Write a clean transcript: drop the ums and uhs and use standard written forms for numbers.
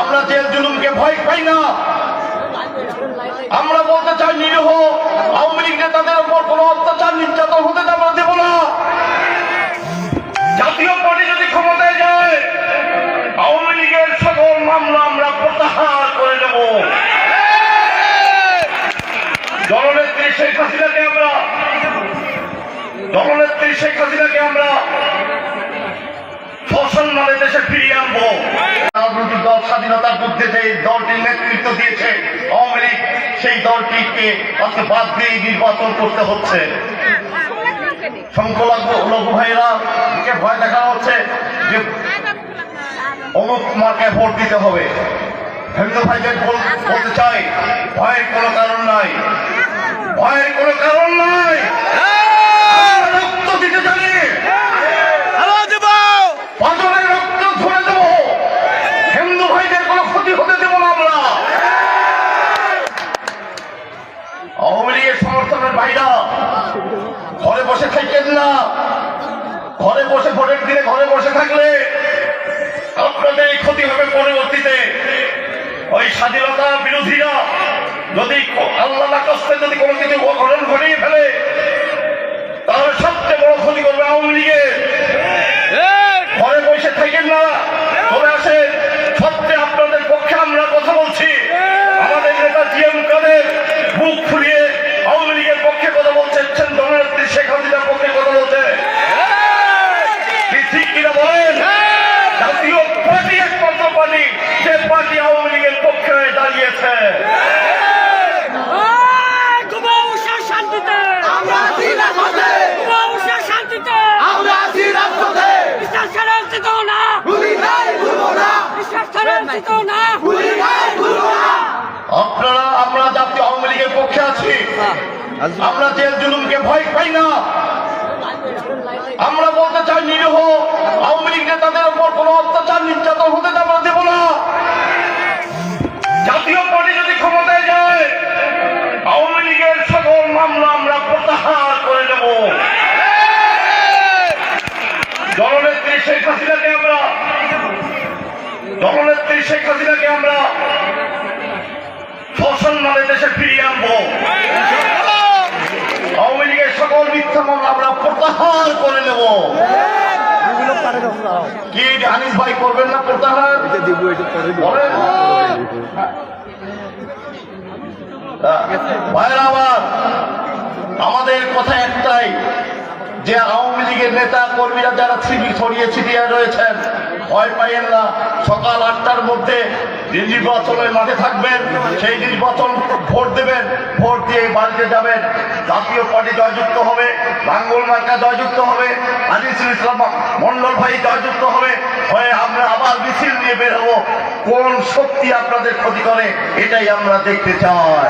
আমরা জেল জুলুমকে ভয় পাই না। আমরা বলতে চাই নিরীহ আওয়ামী লীগ নেতাদের উপর কোন অত্যাচার নির্যাতন হতে আমরা দেব না। জাতীয় পার্টি যদি ক্ষমতায় যায় আওয়ামী লীগের সকল মামলা আমরা প্রত্যাহার করে নেব। দলনেত্রী শেখ হাসিনাকে আমরা সসম্মানে দেশে ফিরিয়ে আনবো। রাজনৈতিক দল স্বাধীনতার যুদ্ধে যে দলটির নেতৃত্ব দিয়েছে আওয়ামী লীগ, সেই দলটিকে আজকে বাদ দিয়ে নির্বাচন করতে হচ্ছে। সংখ্যালঘু ভাইরা ভয় দেখা হচ্ছে যে অমুক মার্কায় ভোট দিতে হবে। হিন্দু ভাইদের বলতে চাই ভয়ের কোনো কারণ নাই, ভয়ের কোনো কারণ নাই। রক্ত দিতে জানি, পাঁচনের রক্ত ধরে দেবো। হিন্দু ভাইদের কোনো ক্ষতি হতে দেবো না আমরা। আওয়ামী লীগের সমর্থনের ভাইরা ঘরে বসে থাকেন না। ঘরে বসে ভোটের দিনে ঘরে বসে থাকলে আপনাদের ক্ষতি হবে পরবর্তীতে। ওই স্বাধীনতা বিরোধীরা যদি আল্লাহ কষ্টে যদি কোনো কিছু অঘটন ঘটিয়ে ফেলে তাহলে সবচেয়ে বড় ক্ষতি করবে আওয়ামী লীগের। ঘরে বসে থাকেন না, চলে আসেন। সবচেয়ে আপনাদের পক্ষে আমরা কথা বলছি। আমাদের নেতা জিএম কাদের বুক ফুলিয়ে আওয়ামী লীগের পক্ষে কথা বলছেন, দলনেত্রী শেখ হাসিনার পক্ষে কথা বলছে। ঠিক কিনা বলেন? জাতীয় পার্টি একমাত্র পার্টি যে পার্টি আওয়ামী লীগের পক্ষে দাঁড়িয়েছে। আপনারা আমরা জাতীয় আওয়ামী লীগের পক্ষে আছি। আমরা জেল জুলুমকে ভয় পাই না। আমরা বলতে চাই নিরীহ আওয়ামী লীগ নেতাদের উপর কোন অত্যাচার নির্যাতন হতে আমরা দেব না। জাতীয় পার্টি যদি ক্ষমতায় যায় আওয়ামী লীগের সকল মামলা আমরা প্রত্যাহার করে নেব। দলনেত্রী শেখ হাসিনাকে আমরা সসম্মানে দেশে ফিরিয়ে আনবো। আওয়ামী লীগের সকল মিথ্যা মামলা আমরা প্রত্যাহার করে নেব। কি আনিস ভাই করবেন না প্রত্যাহার? ভাইরা আমার, আমাদের কথা একটাই যে আওয়ামী লীগের নেতা কর্মীরা যারা ছড়িয়ে ছিটিয়ে রয়েছেন ভয় পাইয়েন না। সকাল 8টার মধ্যে নির্বাচনের মাঠে থাকবেন, সেই নির্বাচন ভোট দেবেন, ভোট দিয়ে বাড়িতে যাবেন। জাতীয় পার্টি জয়যুক্ত হবে, লাঙ্গল মার্কা জয়যুক্ত হবে, আনিসুল ইসলাম মন্ডল ভাই জয়যুক্ত হবে। হয়ে আমরা আবার মিছিল নিয়ে বের হবো। কোন শক্তি আপনাদের ক্ষতি করে এটাই আমরা দেখতে চাই।